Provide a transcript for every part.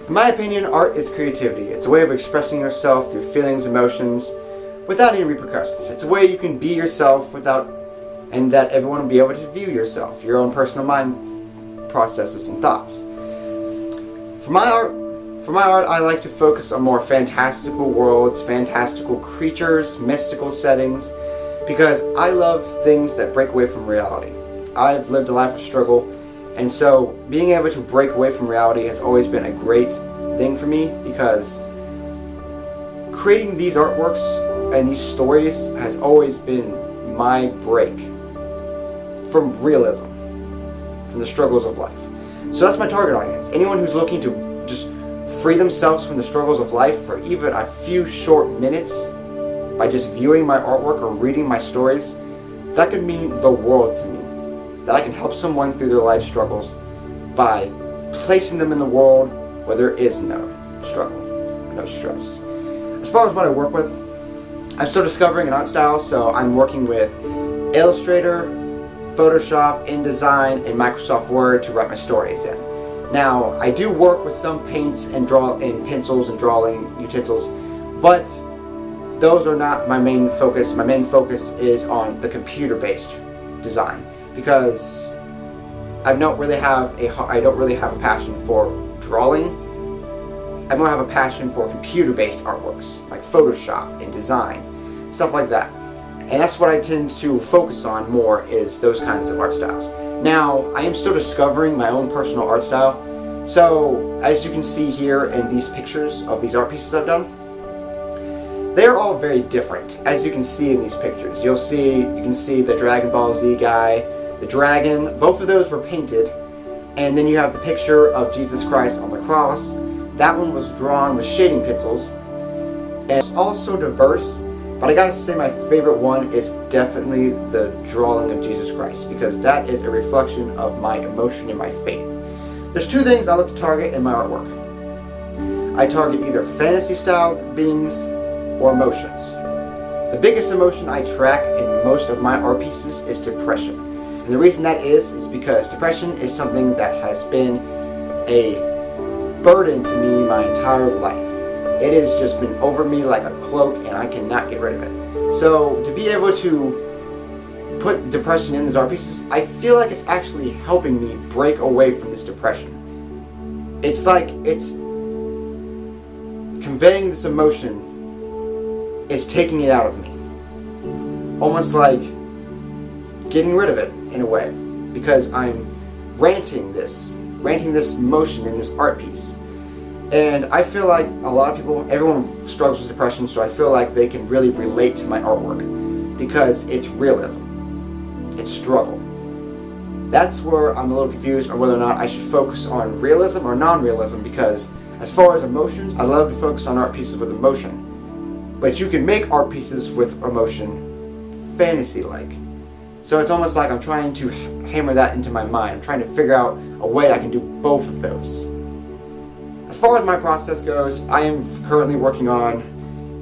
In my opinion, art is creativity. It's a way of expressing yourself through feelings, emotions, without any repercussions. It's a way you can be yourself and that everyone will be able to view yourself, your own personal mind processes and thoughts. For my art, I like to focus on more fantastical worlds, fantastical creatures, mystical settings, because I love things that break away from reality. I've lived a life of struggle, and so being able to break away from reality has always been a great thing for me, because creating these artworks and these stories has always been my break from realism, from the struggles of life. So that's my target audience. Anyone who's looking to just free themselves from the struggles of life for even a few short minutes by just viewing my artwork or reading my stories, that could mean the world to me. That I can help someone through their life struggles by placing them in the world where there is no struggle, no stress. As far as what I work with, I'm still discovering an art style, so I'm working with Illustrator, Photoshop, InDesign, and Microsoft Word to write my stories in. Now, I do work with some paints and pencils and drawing utensils, but those are not my main focus. My main focus is on the computer-based design, because I don't really have a passion for drawing. I more have a passion for computer-based artworks, like Photoshop and design, stuff like that. And that's what I tend to focus on more, is those kinds of art styles. Now, I am still discovering my own personal art style. So, as you can see here in these pictures of these art pieces I've done, they're all very different. As you can see in these pictures, you can see the Dragon Ball Z guy, the dragon. Both of those were painted. And then you have the picture of Jesus Christ on the cross. That one was drawn with shading pencils. And it's also diverse, but I gotta say my favorite one is definitely the drawing of Jesus Christ, because that is a reflection of my emotion and my faith. There's two things I look to target in my artwork. I target either fantasy style beings or emotions. The biggest emotion I track in most of my art pieces is depression. And the reason that is because depression is something that has been a burden to me my entire life. It has just been over me like a cloak, and I cannot get rid of it. So to be able to put depression in these art pieces, I feel like it's actually helping me break away from this depression. It's like it's conveying this emotion is taking it out of me. Almost like getting rid of it in a way, because I'm ranting this emotion in this art piece. And I feel like a lot of people, everyone struggles with depression, so I feel like they can really relate to my artwork, because it's realism. It's struggle. That's where I'm a little confused on whether or not I should focus on realism or non-realism, because as far as emotions, I love to focus on art pieces with emotion. But you can make art pieces with emotion fantasy-like. So it's almost like I'm trying to hammer that into my mind. I'm trying to figure out a way I can do both of those. As far as my process goes, I am currently working on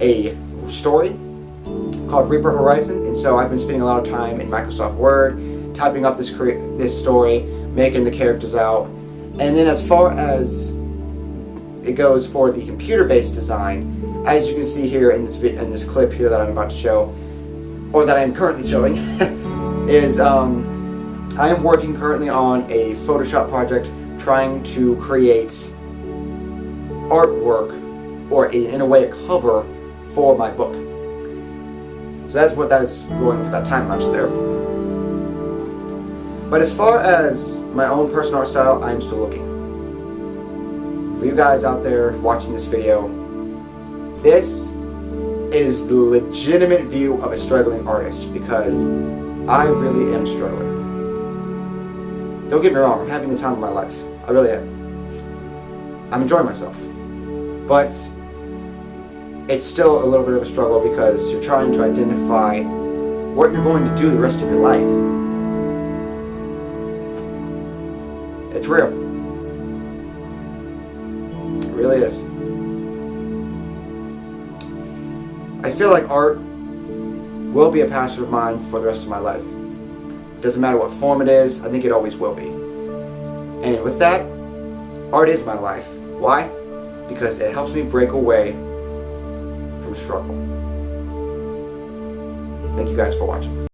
a story called Reaper Horizon, and so I've been spending a lot of time in Microsoft Word, typing up this story, making the characters out, and then as far as it goes for the computer-based design, as you can see here in this clip here that I'm about to show, or that I am currently showing, is I am working currently on a Photoshop project trying to create artwork, or in a way a cover for my book. So that's what that is going for, that time lapse there. But as far as my own personal art style, I am still looking. For you guys out there watching this video, this is the legitimate view of a struggling artist, because I really am struggling. Don't get me wrong, I'm having the time of my life. I really am. I'm enjoying myself. But it's still a little bit of a struggle, because you're trying to identify what you're going to do the rest of your life. It's real. It really is. I feel like art will be a passion of mine for the rest of my life. Doesn't matter what form it is, I think it always will be. And with that, art is my life. Why? because it helps me break away from struggle. Thank you guys for watching.